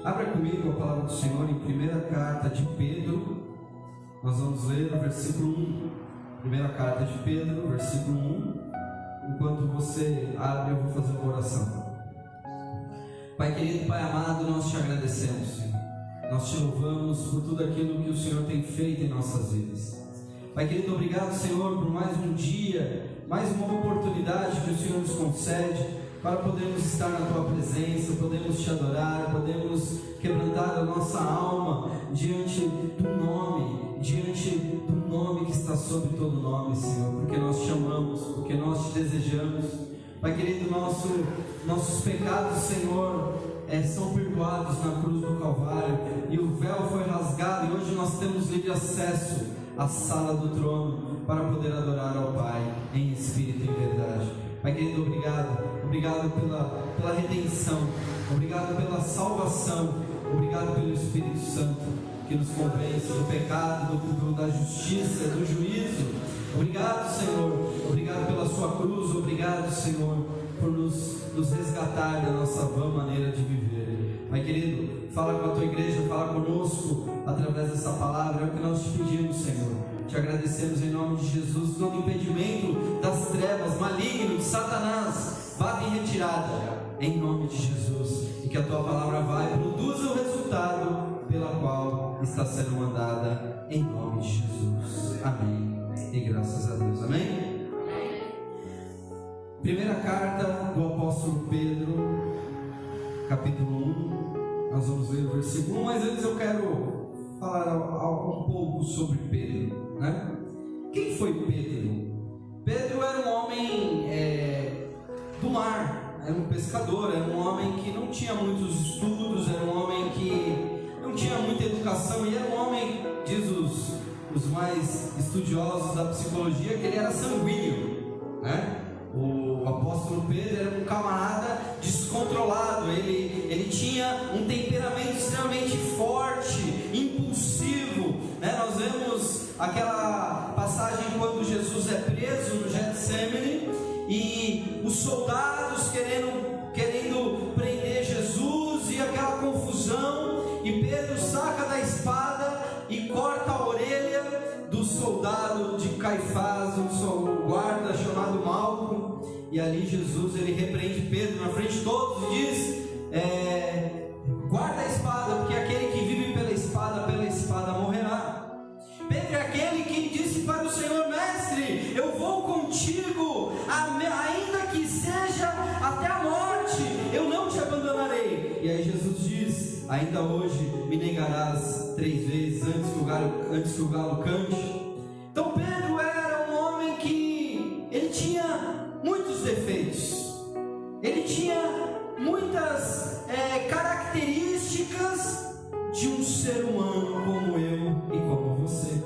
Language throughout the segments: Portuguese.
Abra comigo a palavra do Senhor em primeira carta de Pedro. Nós vamos ler o versículo 1. Primeira carta de Pedro, versículo 1. Enquanto você abre, eu vou fazer uma oração. Pai querido, Pai amado, nós te agradecemos, Senhor. Nós te louvamos por tudo aquilo que o Senhor tem feito em nossas vidas. Pai querido, obrigado, Senhor, por mais um dia, mais uma oportunidade que o Senhor nos concede para podermos estar na Tua presença, podemos te adorar, podemos quebrantar a nossa alma diante do nome que está sobre todo nome, Senhor, porque nós te amamos, porque nós te desejamos. Pai querido, nossos pecados, Senhor, são perdoados na cruz do Calvário, e o véu foi rasgado, e hoje nós temos livre acesso à sala do trono para poder adorar ao Pai em espírito e em verdade. Pai querido, obrigado pela redenção, obrigado pela salvação, obrigado pelo Espírito Santo que nos convence do pecado, da justiça, do juízo. Obrigado, Senhor, obrigado pela sua cruz, obrigado, Senhor, por nos resgatar da nossa vã maneira de viver. Pai querido, fala com a tua igreja, fala conosco através dessa palavra, é o que nós te pedimos, Senhor. Te agradecemos em nome de Jesus. Todo impedimento das trevas, maligno, de Satanás, vá em retirada em nome de Jesus, e que a tua palavra vai e produza o resultado pela qual está sendo mandada em nome de Jesus. Amém. E graças a Deus. Amém? Primeira carta do apóstolo Pedro, capítulo 1. Nós vamos ler o versículo 1, mas antes eu quero falar um pouco sobre Pedro, né? Quem foi Pedro? Pedro era um homem do mar, era um pescador, era um homem que não tinha muitos estudos, era um homem que não tinha muita educação, e era um homem, diz os mais estudiosos da psicologia, que ele era sanguíneo, né? O apóstolo Pedro era um camarada descontrolado, ele tinha um temperamento extremamente forte, impulsivo, né? Nós vemos aquela passagem quando Jesus é preso no Getsemane, e os soldados querendo prender Jesus, e aquela confusão, e Pedro saca da espada e corta a orelha do soldado de Caifás, um guarda chamado Malco. E ali Jesus, ele repreende Pedro na frente de todos e diz: guarda a espada, porque aquele que vive pela espada morrerá. Pedro é aquele que disse para o Senhor: mestre, eu vou contigo, ainda que seja até a morte, eu não te abandonarei. E aí Jesus diz: ainda hoje me negarás 3 vezes antes que o galo cante. Então Pedro era um homem que ele tinha muitos defeitos, ele tinha muitas características de um ser humano como eu e como você.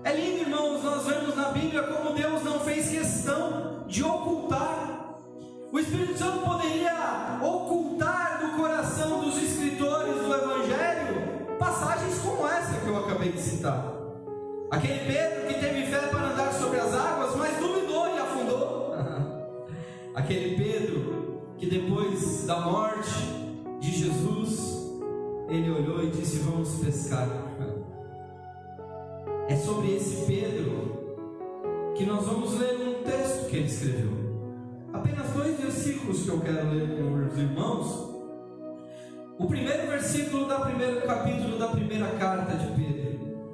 É lindo, irmãos, nós vemos na Bíblia como Deus não fez questão de ocultar. O Espírito Santo poderia ocultar do coração dos escritores do Evangelho passagens como essa que eu acabei de citar. Aquele Pedro que teve fé para andar sobre as águas, mas duvidou e afundou. Aquele Pedro que depois da morte de Jesus, ele olhou e disse: vamos pescar. É sobre esse Pedro que nós vamos ler um texto que ele escreveu. Apenas 2 versículos que eu quero ler com os irmãos. O primeiro versículo do primeiro capítulo da primeira carta de Pedro,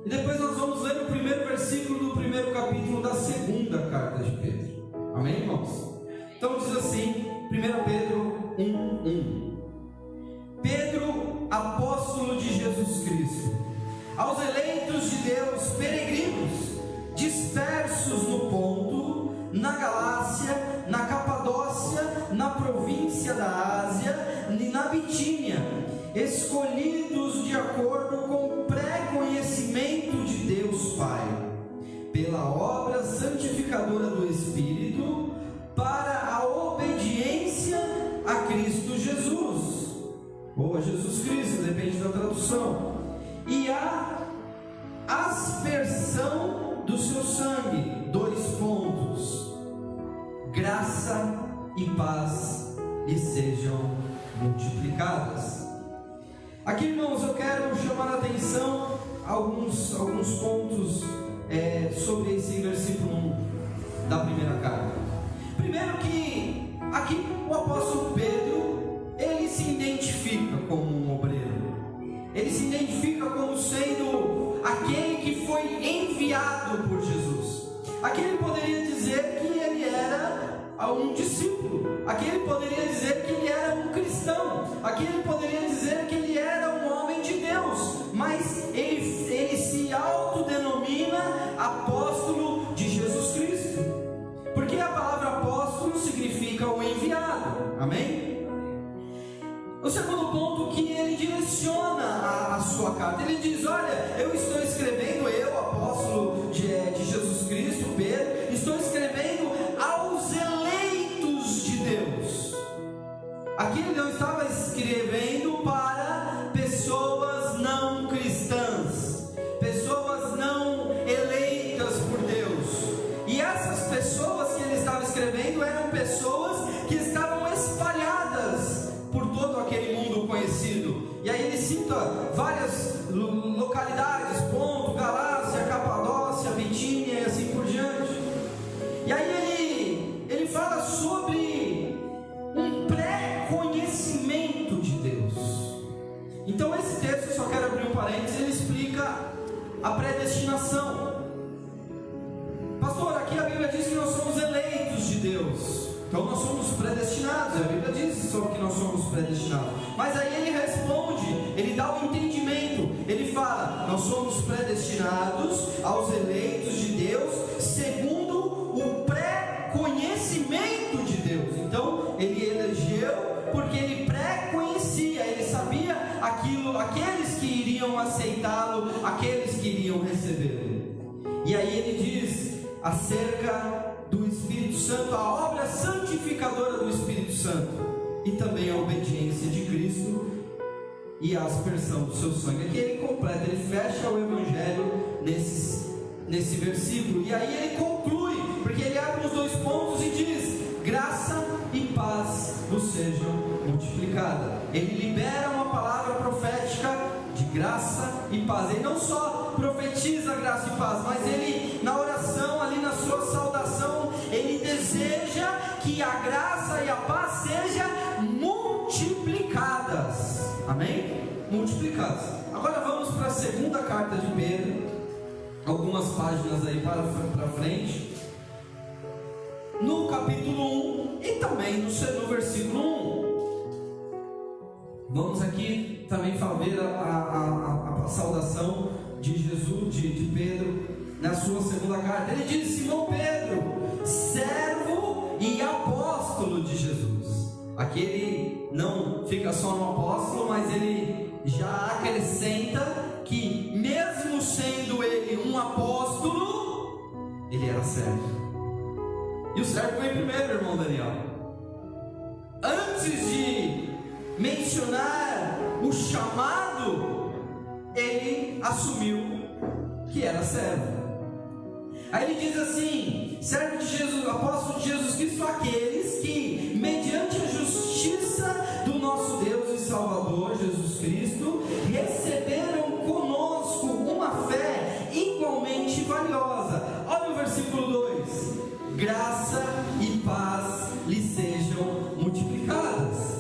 e depois nós vamos ler o primeiro versículo do primeiro capítulo da segunda carta de Pedro. Amém, irmãos? Então diz assim, 1 Pedro 1:1. Pedro, apóstolo de Jesus Cristo, aos eleitos de Deus, peregrinos, dispersos no Ponto, na Galácia, na Capadócia, na província da Ásia e na Bitínia, escolhidos de acordo com o pré-conhecimento de Deus Pai, pela obra santificadora do Espírito, para a obediência a Cristo Jesus, ou a Jesus Cristo, depende da tradução, e a aspersão do seu sangue. 2 pontos. Graça e paz lhe sejam multiplicadas. Aqui, irmãos, eu quero chamar a atenção a alguns pontos sobre esse versículo 1 da primeira carta. Primeiro que aqui o apóstolo Pedro, ele se identifica como um obreiro. Ele se identifica como sendo aquele que foi enviado por Jesus. Aqui ele poderia dizer que ele era um discípulo. Aqui ele poderia dizer que ele era um cristão. Aqui ele poderia dizer que ele era um homem de Deus. Mas ele se autodenomina apóstolo de Jesus Cristo. Porque a palavra apóstolo significa o enviado. Amém? O segundo ponto que ele direciona a sua carta. Ele diz: olha, eu estou escrevendo, eu, apóstolo de Jesus Cristo, Pedro, estou escrevendo aos eleitos de Deus. Aqui ele não estava escrevendo para pessoas não cristãs, pessoas não eleitas por Deus. E essas pessoas que ele estava escrevendo eram pessoas que estavam espalhadas por todo aquele mundo conhecido. E aí ele cita várias localidades: Ponto, Galácia, Capadócia, Bitínia e assim por diante. E aí ele fala sobre um pré-conhecimento de Deus. Então esse texto, eu só quero abrir um parênteses, ele explica a predestinação. Pastor, aqui a Bíblia diz que nós somos eleitos de Deus. Então nós somos predestinados. A Bíblia diz sobre que nós somos predestinados. Mas aí ele responde, ele dá o entendimento. Ele fala: nós somos predestinados aos eleitos de Deus segundo o pré-conhecimento de Deus. Então ele elegeu porque ele pré-conhecia, ele sabia aquilo, aqueles que iriam aceitá-lo, aqueles que iriam recebê-lo. E aí ele diz acerca do Espírito Santo, a obra santificadora do Espírito Santo, e também a obediência de Cristo e a aspersão do seu sangue. Aqui ele completa, ele fecha o Evangelho nesse versículo. E aí ele conclui, porque ele abre os dois pontos e diz: graça e paz vos sejam multiplicadas. Ele libera uma palavra profética de graça e paz. Ele não só profetiza graça e paz, mas ele, na oração, ali na sua saudação, ele deseja que a graça e a paz sejam multiplicadas. Amém? Multiplicadas. Agora vamos para a segunda carta de Pedro, algumas páginas aí para frente, no capítulo 1 e também no versículo 1. Vamos aqui também ver a saudação de Jesus, de Pedro, na sua segunda carta. Ele diz: Simão Pedro, servo e apóstolo de Jesus. Aqui ele não fica só no apóstolo, mas ele já acrescenta que, mesmo sendo ele um apóstolo, ele era servo. E o servo vem primeiro, irmão Daniel. Antes de mencionar o chamado, ele assumiu que era servo. Aí ele diz assim: servo de Jesus, apóstolo de Jesus Cristo, aqueles que, mediante a justiça do nosso Deus e Salvador Jesus Cristo, receberam conosco uma fé igualmente valiosa. Olha o versículo 2: graça e paz lhe sejam multiplicadas.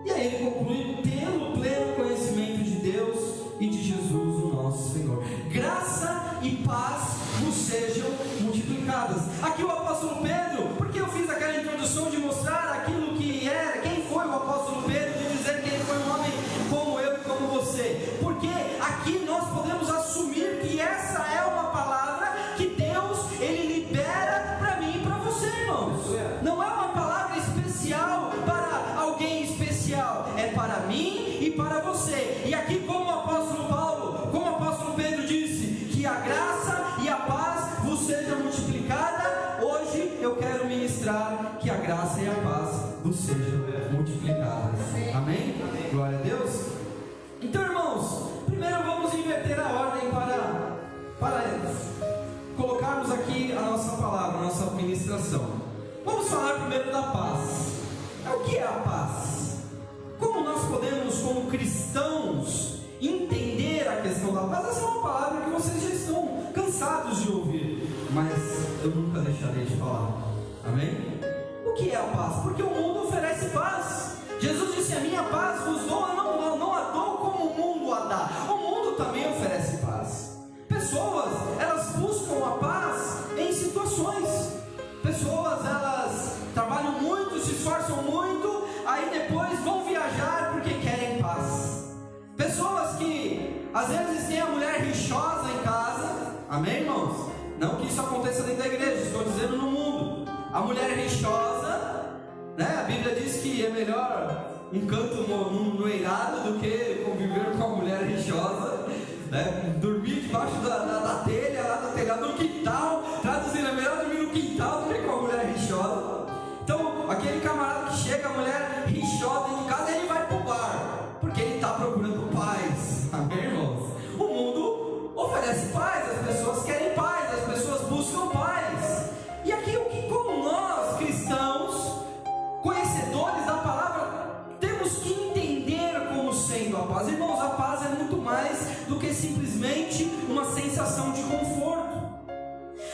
E aí ele conclui: tendo pleno conhecimento de Deus e de Jesus, o nosso Senhor. Graça e paz vos sejam multiplicadas. Aqui o apóstolo Pedro, porque eu fiz aquela introdução de mostrar aquilo que era, quem foi o apóstolo Pedro, de dizer que ele foi um homem como eu e como você, porque aqui nós podemos assumir que essa é uma palavra que Deus, ele libera para mim e para você, irmãos. Não é uma palavra especial para alguém especial, é para mim e para você. E aqui, como o apóstolo Paulo, como o apóstolo Pedro disse, que a graça e a paz vos sejam multiplicada, hoje eu quero ministrar que a graça e a paz vos sejam multiplicadas. Amém? Glória a Deus. Então, irmãos, primeiro vamos inverter a ordem para colocarmos aqui a nossa palavra, a nossa ministração. Vamos falar primeiro da paz. O que é a paz? Como nós podemos, como cristãos entender a questão da paz. Essa é uma palavra que vocês já estão cansados de ouvir, mas eu nunca deixarei de falar. Amém? O que é a paz? Porque o mundo oferece paz. Jesus disse: a minha paz vos dou, eu não a dou como o mundo a dá. O mundo também oferece paz. Pessoas, elas buscam a paz em situações. Pessoas, elas trabalham muito, se esforçam muito, aí depois vão viajar porque querem paz. Pessoas que às vezes têm a mulher rixosa em casa. Amém, irmãos? Não que isso aconteça dentro da igreja, estou dizendo no mundo. A mulher rixosa, né? A Bíblia diz que é melhor um canto no eirado do que conviver com a mulher rixosa, né? Dormir debaixo da telha, lá do telhado, no quintal. Traduzindo, é melhor dormir no quintal do que com a mulher rixosa. Então, aquele camarada que chega, a mulher rixosa dentro de casa, ele vai pro bar, porque ele está procurando paz. Amém, irmãos? O mundo oferece paz, as pessoas querem paz, as pessoas buscam paz. E aqui, como nós, cristãos, conhecedores da palavra, temos que entender como sendo a paz. Irmãos, a paz é muito mais do que simplesmente uma sensação de conforto.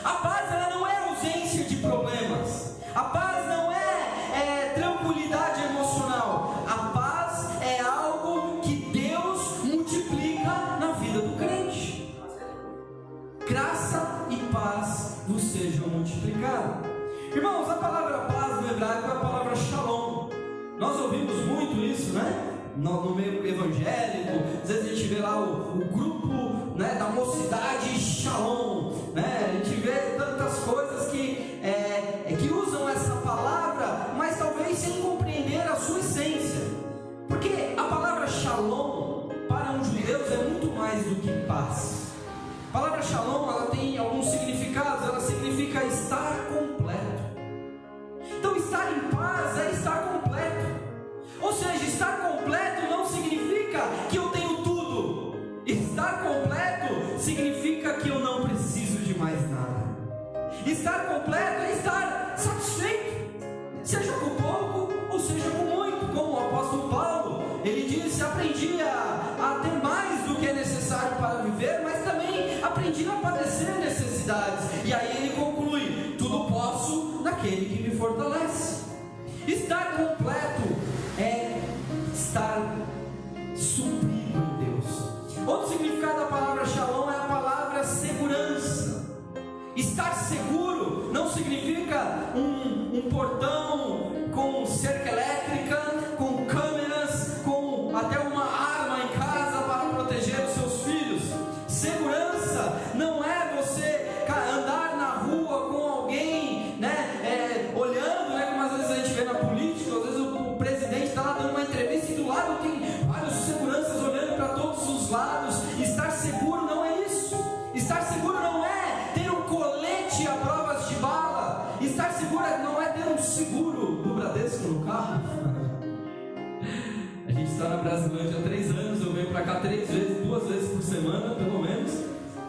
A paz, ela não é ausência de problemas. A paz não é tranquilidade emocional. A paz é algo que Deus multiplica na vida do crente. Graça e paz vos sejam multiplicadas. Irmãos, a palavra paz no hebraico é a palavra shalom. Nós ouvimos muito isso, né? No meio evangélico, às vezes a gente vê lá o grupo, né, da mocidade shalom, né? A gente vê tantas coisas que usam essa palavra, mas talvez sem compreender a sua essência. Porque a palavra shalom para um judeu é muito mais do que paz. A palavra shalom, ela tem alguns significados. Ela significa estar completo. Então, estar em paz é estar completo. Ou seja, estar completo não significa que eu tenho tudo. Estar completo significa que eu não preciso de mais nada. Estar completo é estar satisfeito, seja com pouco ou seja com muito. Como o apóstolo Paulo, ele disse: aprendi a ter mais do que é necessário para viver, mas também aprendi a padecer necessidades. E aí ele conclui: tudo posso naquele que me fortalece. Estar completo é estar suprido em Deus. Outro significado da palavra shalom é a palavra segurança. Estar seguro não significa um portão com cerca elétrica, com câmeras, com até uma arma em casa para proteger os seus filhos. Segurança não é você andar na rua com alguém, né, olhando, né, como às vezes a gente vê na política. Às vezes o presidente está lá dando uma entrevista e do lado tem vários seguranças olhando para todos os lados. Estar seguro não é isso. Estar seguro não é ter um colete à provas de bala. Estar seguro não é ter um seguro do Bradesco no carro. A gente está na Brasilândia há 3 anos. Eu venho para cá 3 vezes, 2 vezes por semana pelo menos,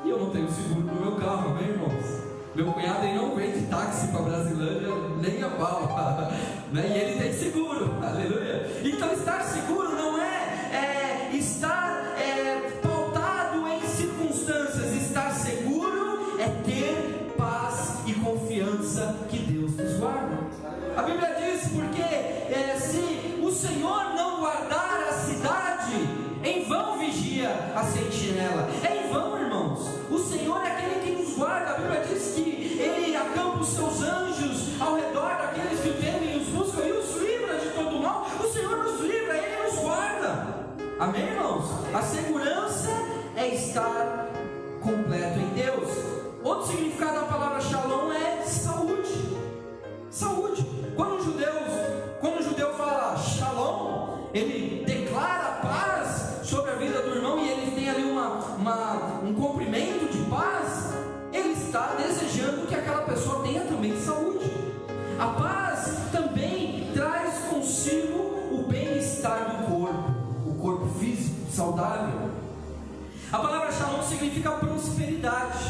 e eu não tenho seguro no meu carro, amém, irmãos? Meu cunhado aí não vem de táxi para Brasilândia nem a bala, né? E ele tem seguro, aleluia. Então estar seguro não é estar pautado em circunstâncias. Estar seguro é ter paz e confiança que Deus nos guarda. A Bíblia diz: porque se o Senhor não guardar a cidade, em vão vigia a sentinela. É em vão, irmãos. O Senhor é aquele que nos guarda. A Bíblia diz que Ele acampa os seus anjos ao redor daqueles que o temem e os buscam e os livra de todo mal. O Senhor nos livra, Ele nos guarda. Amém, irmãos? A segurança é estar completo em Deus. Outro significado da palavra shalom é saúde. Saúde. Quando o judeu fala shalom, ele declara paz sobre a vida do irmão, e ele tem ali um comprimento de paz. Ele está desejando que aquela pessoa tenha também saúde. A paz também traz consigo o bem-estar do corpo, o corpo físico, saudável. A palavra shalom significa prosperidade.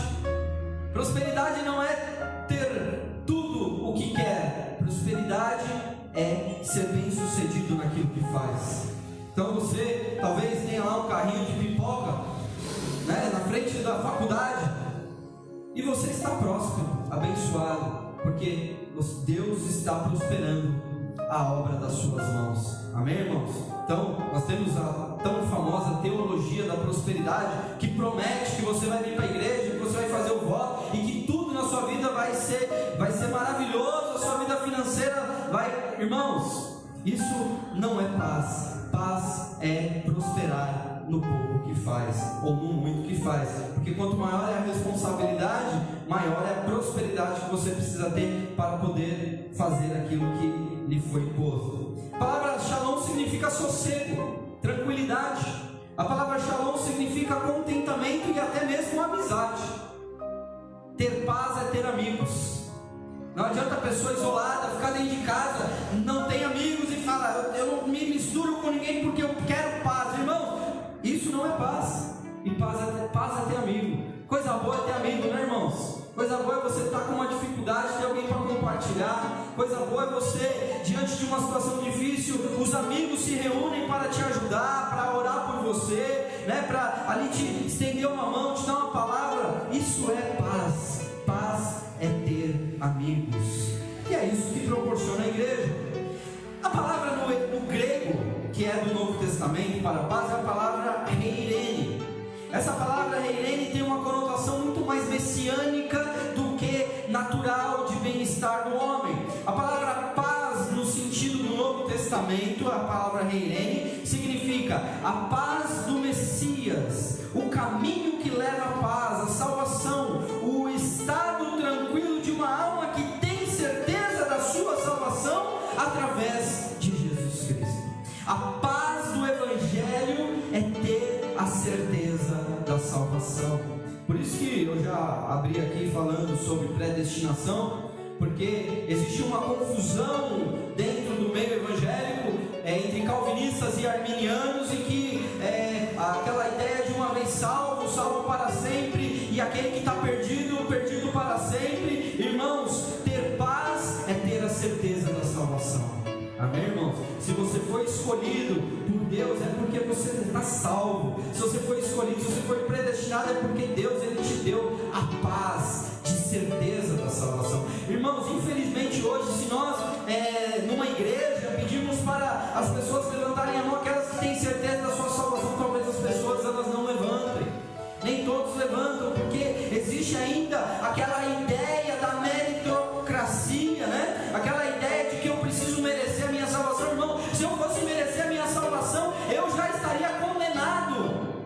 Prosperidade não é ter tudo o que quer. Prosperidade é ser bem sucedido naquilo que faz. Então você talvez tenha lá um carrinho de pipoca, né, na frente da faculdade, e você está próspero, abençoado, porque Deus está prosperando a obra das suas mãos. Amém, irmãos? Então, nós temos a tão famosa teologia da prosperidade, que promete que você vai vir para a igreja, que você vai fazer o voto, e que tudo na sua vida vai ser maravilhoso, a sua vida financeira vai... Irmãos, isso não é paz. Paz é prosperar no pouco que faz, ou no muito que faz, porque quanto maior é a responsabilidade, maior é a prosperidade que você precisa ter para poder fazer aquilo que lhe foi imposto. A palavra shalom significa sossego, tranquilidade. A palavra shalom significa contentamento e até mesmo amizade. Ter paz é ter amigos. Não adianta a pessoa isolada ficar dentro de casa, não tem amigos e fala, eu não me misturo com ninguém porque eu quero paz. Irmão, isso não é paz. E paz é ter amigo. Coisa boa é ter amigo, né, irmãos? Coisa boa é você estar com uma dificuldade, ter alguém para compartilhar. Coisa boa é você, diante de uma situação difícil, os amigos se reúnem para te ajudar, para orar por você, né, para ali te estender uma mão, te dar uma palavra. Isso é paz. Paz é ter amigos. E é isso que proporciona a igreja. A palavra no grego, que é do Novo Testamento para paz, é a palavra heirene. Essa palavra heirene tem uma conotação muito mais messiânica do que natural de bem-estar do homem. A palavra paz, no sentido do Novo Testamento, a palavra heirene, significa a paz do Messias, o caminho que leva à paz, a salvação, o estado tranquilo de uma alma que tem certeza da sua salvação através de Jesus Cristo. A paz do Evangelho é ter a certeza da salvação. Por isso que eu já abri aqui falando sobre predestinação, porque existe uma confusão dentro do meio evangélico entre calvinistas e arminianos, e que aquela ideia de uma vez salvo, salvo para sempre, e aquele que está perdido, perdido para sempre. Irmãos, ter paz é ter a certeza da salvação. Amém, irmãos? Se você foi escolhido por Deus, é porque você está salvo. Se você foi escolhido, se você foi predestinado, é porque Deus, Ele te deu a paz de certeza da salvação. Irmãos, infelizmente hoje, se nós numa igreja pedimos para as pessoas levantarem a mão, aquelas que têm certeza da sua salvação, talvez as pessoas elas não levantem. Nem todos levantam, porque existe ainda aquela ideia da meritocracia, né? Aquela ideia de que eu preciso merecer a minha salvação. Irmão, se eu fosse merecer a minha salvação, eu já estaria condenado.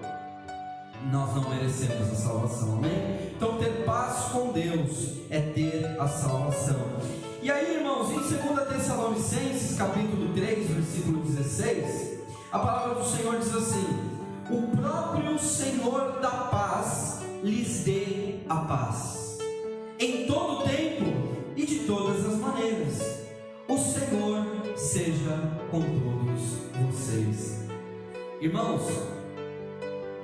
Nós não merecemos a salvação, amém? Então ter paz com Deus é ter a salvação. E aí, irmãos, em 2 Tessalonicenses capítulo 3, versículo 16, a palavra do Senhor diz assim: o próprio Senhor da paz lhes dê a paz, em todo tempo e de todas as maneiras. O Senhor seja com todos vocês. Irmãos,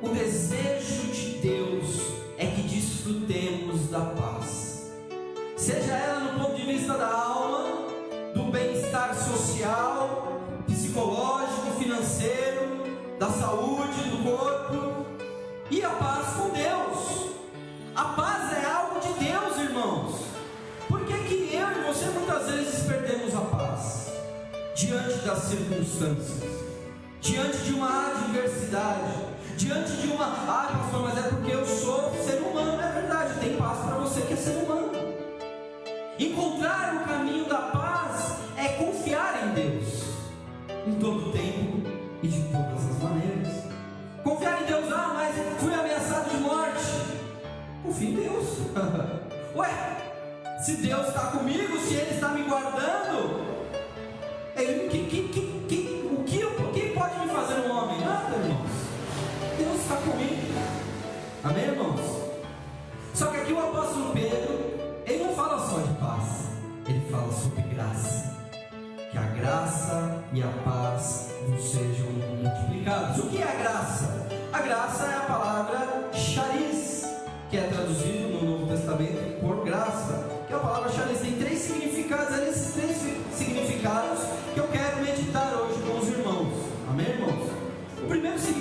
o desejo de Deus é que desfrutemos da paz, seja ela no ponto de vista da alma, do bem-estar social, psicológico, financeiro, da saúde, do corpo, e a paz com Deus. A paz é algo de Deus, irmãos. Por que que eu e você muitas vezes perdemos a paz? Diante das circunstâncias, diante de uma adversidade, diante de uma... pastor, mas é porque eu sou ser humano. É verdade, tem paz para você que é ser humano. Encontrar o caminho da paz é confiar em Deus, em todo tempo e de todas as maneiras. Confiar em Deus, mas fui ameaçado de morte. Confia em Deus. Ué, se Deus está comigo, se Ele está me guardando, o que pode me fazer um homem? Nada, irmãos. Deus está comigo. Amém, irmãos? Só que aqui o apóstolo Pedro, ele não fala só de paz, ele fala sobre graça. Que a graça e a paz vos sejam multiplicados. O que é a graça? A graça é a palavra charis, que é traduzido no Novo Testamento por graça, que é a palavra charis. Tem três significados, esses três significados que eu quero meditar hoje com os irmãos. Amém, irmãos? O primeiro significado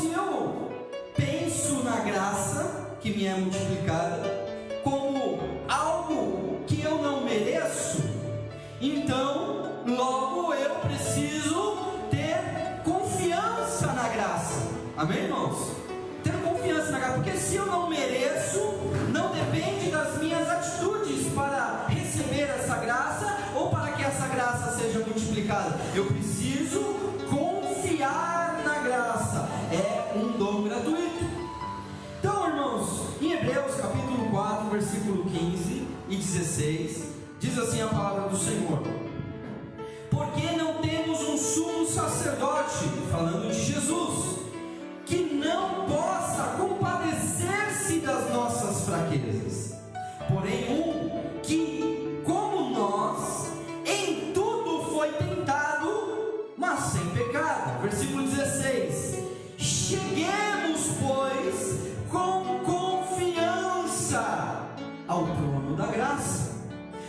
se eu penso na graça que me é multiplicada como algo que eu não mereço, então logo eu preciso ter confiança na graça. Amém, irmãos? Ter confiança na graça, porque se eu não mereço, não depende das minhas atitudes para receber essa graça ou para que essa graça seja multiplicada. Eu preciso confiar na graça. É um dom gratuito. Então, irmãos, em Hebreus capítulo 4, versículo 15 e 16, diz assim a palavra do Senhor: porque não temos um sumo sacerdote, falando de Jesus, que não possa compadecer-se das nossas fraquezas, porém um que, como nós, em tudo foi tentado, mas sem pecado. Versículo 16: cheguemos, pois, com confiança ao trono da graça,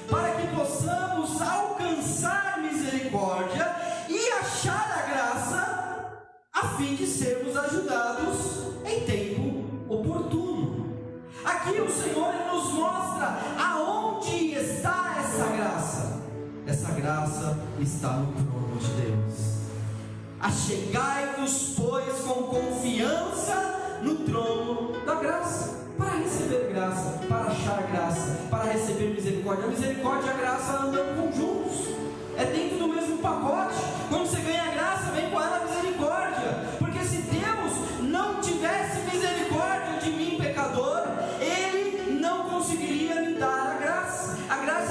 para que possamos alcançar misericórdia e achar a graça, a fim de sermos ajudados em tempo oportuno. Aqui o Senhor nos mostra aonde está essa graça. Essa graça está no trono de Deus. Achegai-vos, pois, com confiança no trono da graça, para receber graça, para achar graça, para receber misericórdia. A misericórdia e a graça andam juntos, é dentro do mesmo pacote. Quando você ganha a graça, vem com ela a misericórdia, porque se Deus não tivesse misericórdia de mim, pecador, Ele não conseguiria me dar a graça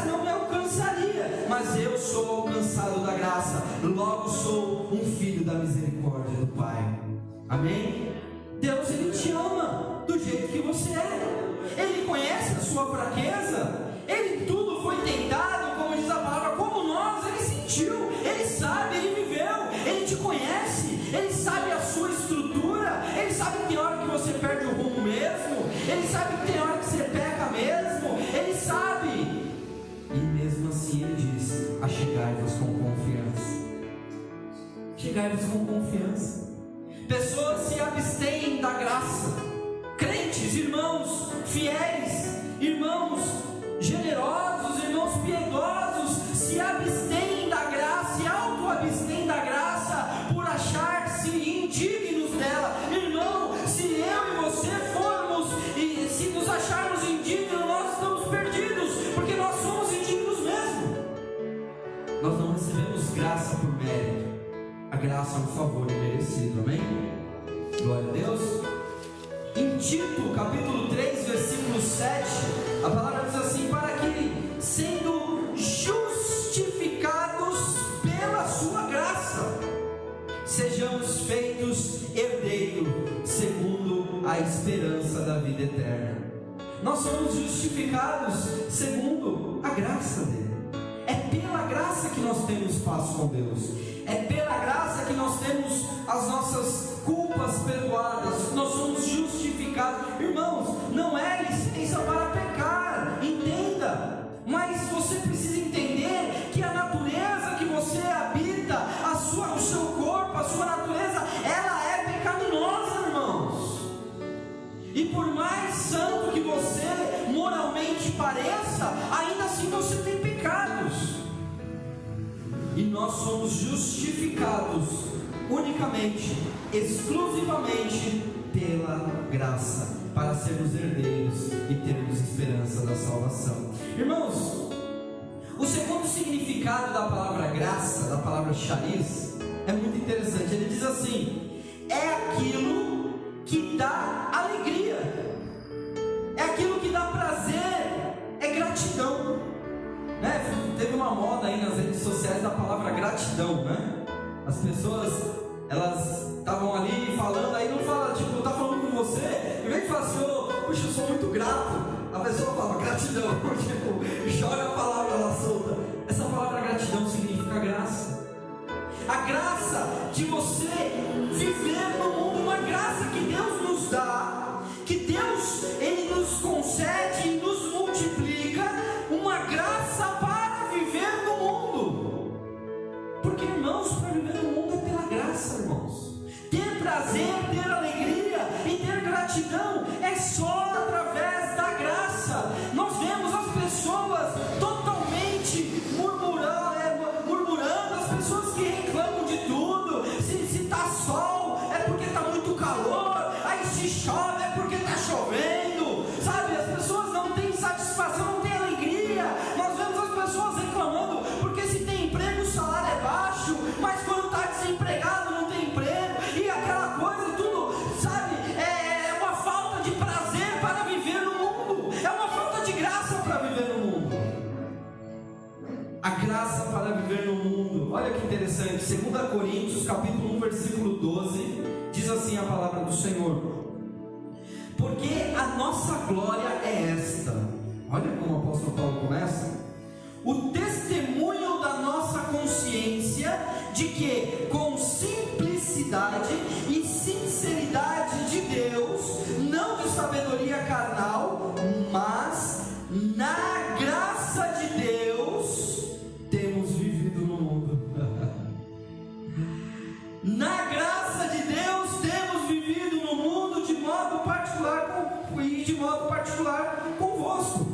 não me alcançaria, mas eu sou alcançado da graça, logo sou um filho da misericórdia do Pai. Amém? Deus, Ele te ama do jeito que você é, Ele conhece a sua fraqueza, Ele tudo foi tentado, como diz a palavra, como nós, Ele sentiu, Ele sabe, Ele viveu, Ele te conhece, Ele sabe a sua estrutura, Ele sabe que tem hora que você perde o rumo mesmo, Ele sabe que tem hora que você peca mesmo, Ele sabe, e mesmo assim Ele diz: achegai-vos com confiança. Chegai-vos com confiança. Pessoas se abstêm da graça, crentes, irmãos fiéis, irmãos generosos, irmãos piedosos, se abstêm da graça e auto-abstêm da graça por achar-se indignos dela. Irmão, se eu e você formos e se nos acharmos indignos, nós estamos perdidos, porque nós somos indignos mesmo. Nós não recebemos graça por mérito, a graça é um favor imerecido. Amém? Glória a Deus. Em Tito capítulo 3, versículo 7, a palavra diz assim: para que, sendo justificados pela sua graça, sejamos feitos herdeiros segundo a esperança da vida eterna. Nós somos justificados segundo a graça dele. É pela graça que nós temos paz com Deus, é pela graça que nós temos as nossas culpas perdoadas, nós somos justificados. Irmãos, não é licença para pecar, entenda, mas você precisa entender que a natureza que você habita, o seu corpo, a sua natureza, ela é pecaminosa, irmãos. E por mais santo que você moralmente pareça, ainda assim você tem pecados. E nós somos justificados unicamente, exclusivamente pela graça, para sermos herdeiros e termos esperança da salvação. Irmãos, o segundo significado da palavra graça, da palavra charis, é muito interessante. Ele diz assim: é aquilo que dá alegria, é aquilo que dá prazer, é gratidão, né? Teve uma moda aí nas redes sociais da palavra gratidão, né? As pessoas, elas estavam ali falando, aí não fala, tipo, tá falando com você, em vez de falar assim: puxa, eu sou muito grato, a pessoa fala gratidão, tipo, joga a palavra lá solta. Essa palavra gratidão significa graça, a graça de você viver no mundo, uma graça que Deus nos dá, que Deus, Ele nos concede e nos multiplica, uma graça para viver no mundo. Porque, irmãos, para viver no mundo é pela graça, irmãos. Ter prazer, ter alegria gratidão é só através da graça. Nós vemos as pessoas totalmente murmurando, as pessoas que reclamam de tudo. Se está sol é porque está muito calor, aí se chove é porque está chovendo, sabe? As pessoas não têm satisfação, não têm alegria. Nós vemos as pessoas reclamando porque se tem emprego o salário é baixo, mas quando está desempregado não tem emprego, e aquela coisa tudo, sabe? É uma falta de prazer para viver no mundo, é uma falta de graça para viver no mundo. A graça para viver no mundo, olha que interessante, 2 Coríntios capítulo 1 versículo 12, diz assim a palavra do Senhor: porque a nossa glória é esta, olha como o apóstolo Paulo começa: o testemunho da nossa consciência de que com simplicidade e sinceridade de Deus, não de sabedoria carnal, mas na graça de Deus, temos vivido no mundo. Na graça de Deus temos vivido no mundo de modo particular e de modo particular convosco.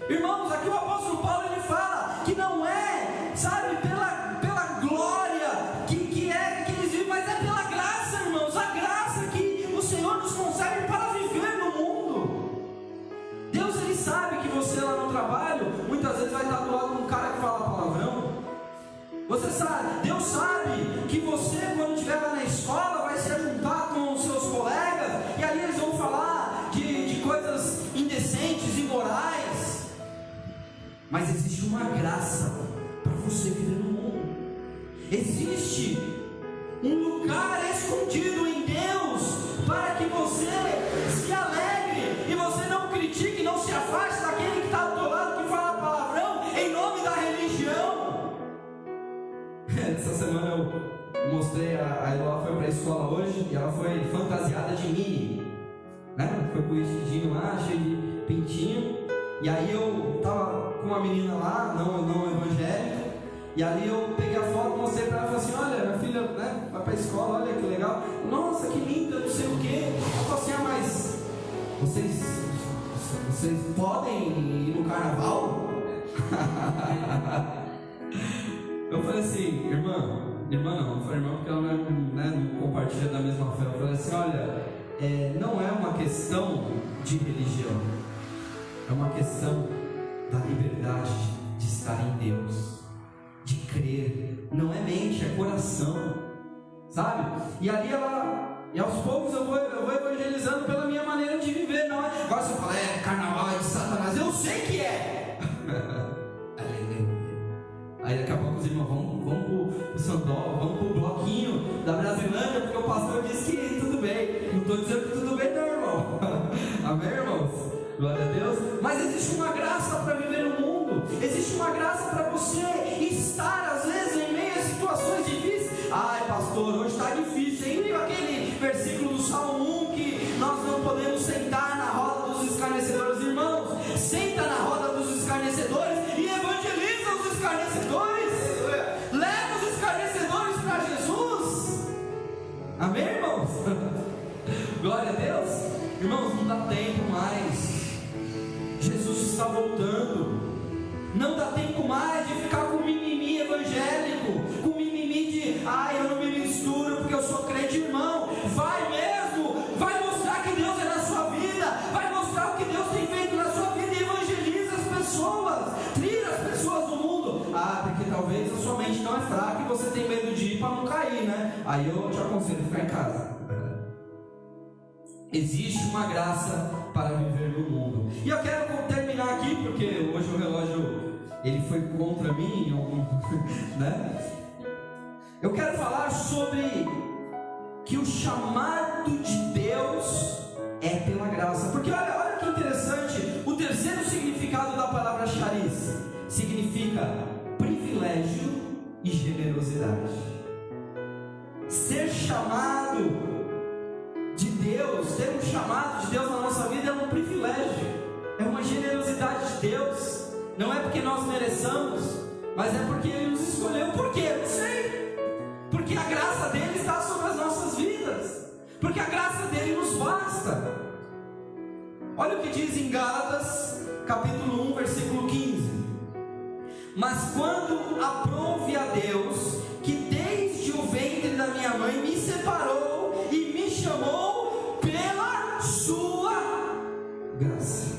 Irmãos, aqui o apóstolo Paulo ele fala que não é, sabe, pela glória que eles vivem, mas é pela graça, irmãos, a graça que o Senhor nos concede para viver no mundo. Deus ele sabe que você lá no trabalho muitas vezes vai estar do lado de um cara que fala palavrão. Você sabe, Deus sabe que você, quando estiver lá na escola, vai se juntar com os seus colegas e ali eles vão falar de coisas indecentes, imorais. Mas existe uma graça para você viver no mundo. Existe um lugar escondido em Deus para que você se alegre e você não critique, não se afaste daquele que está do teu lado que fala palavrão em nome da religião. Essa semana eu mostrei, a Eloá foi para a escola hoje e ela foi fantasiada de Minnie, né? Foi com o vestidinho lá, cheio de pintinho. E aí eu tava com uma menina lá, não evangélica, e ali eu peguei a foto, mostrei para ela e falei assim: olha, minha filha, né, vai para a escola, olha que legal. Nossa, que linda, não sei o que. Ela falou assim: mas vocês podem ir no carnaval? Eu falei assim: irmã não falei irmã porque ela não compartilha da mesma fé. Eu falei assim: olha, não é uma questão de religião, é uma questão da liberdade de estar em Deus, de crer. Não é mente, é coração, sabe? E ali e aos poucos eu vou evangelizando pela minha maneira de viver. Não é agora você fala: carnaval é de Satanás. Eu sei que é. Aí daqui a pouco os irmãos vamos pro Sandol, vamos pro bloquinho da Brasilândia, porque o pastor disse que tudo bem. Não estou dizendo que tudo bem não, irmão. Amém, irmãos? Glória a Deus. Mas existe uma graça para viver no mundo. Existe uma graça para você estar às vezes em meio a situações difíceis. Ai pastor, hoje está difícil, hein? Viu aquele versículo do Salmo 1 que nós não podemos sentar na roda dos escarnecedores? Irmãos, senta na roda dos escarnecedores e evangeliza os escarnecedores. Leva os escarnecedores para Jesus. Amém, irmãos? Glória a Deus. Irmãos, não dá tempo mais. Jesus está voltando. Não dá tempo mais de ficar com mimimi evangélico, com mimimi de eu não me misturo porque eu sou crente. Irmão, vai mesmo, vai mostrar que Deus é na sua vida, vai mostrar o que Deus tem feito na sua vida e evangeliza as pessoas, tira as pessoas do mundo. Porque talvez a sua mente não é fraca e você tem medo de ir para não cair, né? Aí eu te aconselho a ficar em casa. Existe uma graça para viver no mundo. E eu quero terminar aqui, porque hoje o relógio ele foi contra mim, né? Eu quero falar sobre que o chamado de Deus é pela graça. Porque olha que interessante, o terceiro significado da palavra charis significa privilégio e generosidade. Ser chamado de Deus, ter um chamado de Deus na nossa vida é um privilégio, é uma generosidade de Deus. Não é porque nós mereçamos, mas é porque Ele nos escolheu. Por quê? Eu não sei. Porque a graça dele está sobre as nossas vidas, porque a graça dele nos basta. Olha o que diz em Gálatas, capítulo 1, versículo 15. Mas quando aprouve a Deus, que desde o ventre da minha mãe me separou e me chamou pela sua graça.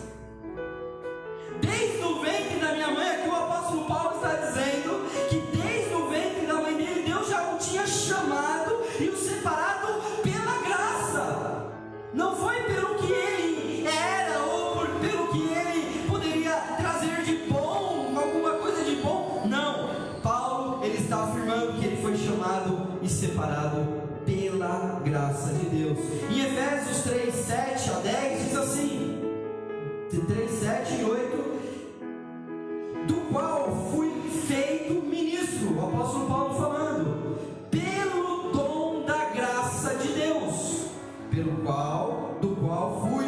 Desde o ventre da minha mãe, aqui o apóstolo Paulo está dizendo que desde o ventre da mãe dele, Deus já o tinha chamado e o separado pela graça. Não foi pelo que ele era ou pelo que ele poderia trazer de bom, alguma coisa de bom. Não, Paulo, ele está afirmando que ele foi chamado e separado pela graça de Deus. Em Efésios 3, 7 a 10 diz assim, 3, 7 e 8, do qual fui feito ministro, o apóstolo Paulo falando, pelo dom da graça de Deus, do qual fui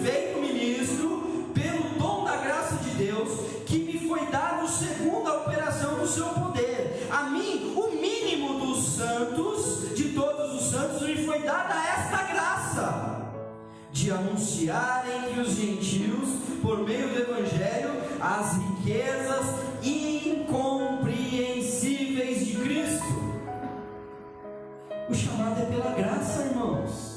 feito ministro, pelo dom da graça de Deus, que me foi dado segundo a operação do seu poder. A mim, o mínimo dos santos, de todos os santos, me foi dada esta graça, de anunciar entre os gentios, por meio do Evangelho, as riquezas incompreensíveis de Cristo. O chamado é pela graça, irmãos.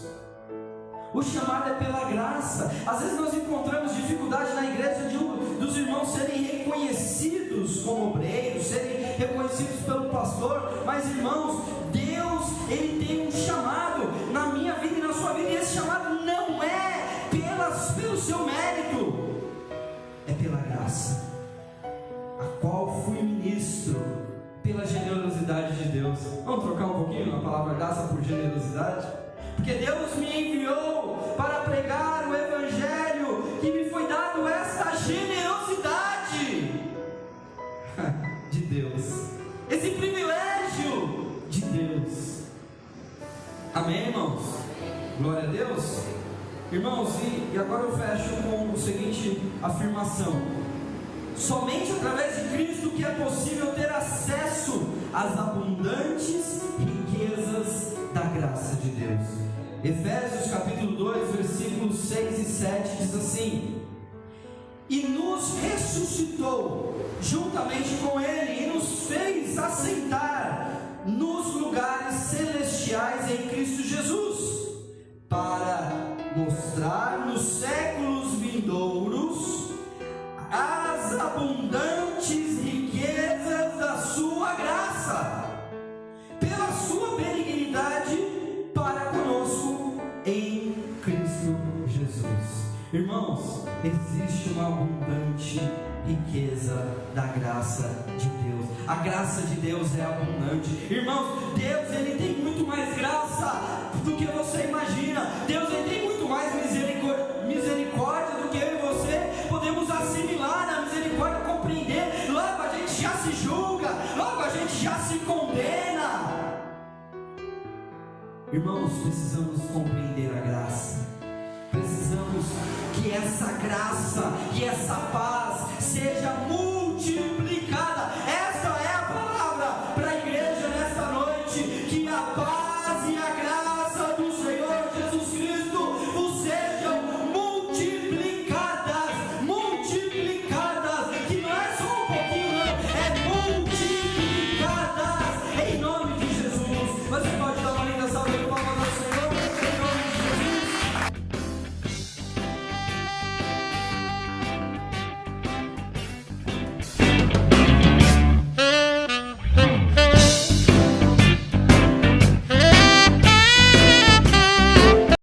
O chamado é pela graça. Às vezes nós encontramos dificuldade na igreja dos irmãos serem reconhecidos como obreiros, serem reconhecidos pelo pastor. Mas, irmãos, Deus, Ele tem um chamado na minha vida e na sua vida, e esse chamado não é pelo seu mérito, é pela graça, a qual fui ministro pela generosidade de Deus. Vamos trocar um pouquinho a palavra graça por generosidade? Porque Deus me enviou para pregar o Evangelho, que me foi dado esta generosidade de Deus, esse privilégio de Deus. Amém, irmãos? Glória a Deus. Irmãos, e agora eu fecho com a seguinte afirmação: somente através de Cristo que é possível ter acesso às abundantes riquezas da graça de Deus. Efésios capítulo 2, versículos 6 e 7 diz assim: e nos ressuscitou juntamente com Ele e nos fez assentar nos lugares celestiais em Cristo Jesus, para mostrar nos séculos vindouros as abundantes riquezas da sua graça, pela sua benignidade para conosco em Cristo Jesus. Irmãos, existe uma abundante riqueza da graça de Deus. A graça de Deus é abundante. Irmãos, Deus, Ele tem muito mais graça do que você imagina. Deus, Ele tem muito mais misericórdia do que eu e você podemos assimilar na misericórdia, compreender. Logo a gente já se julga, logo a gente já se condena. Irmãos, precisamos compreender a graça. Precisamos que essa graça, que essa paz seja muito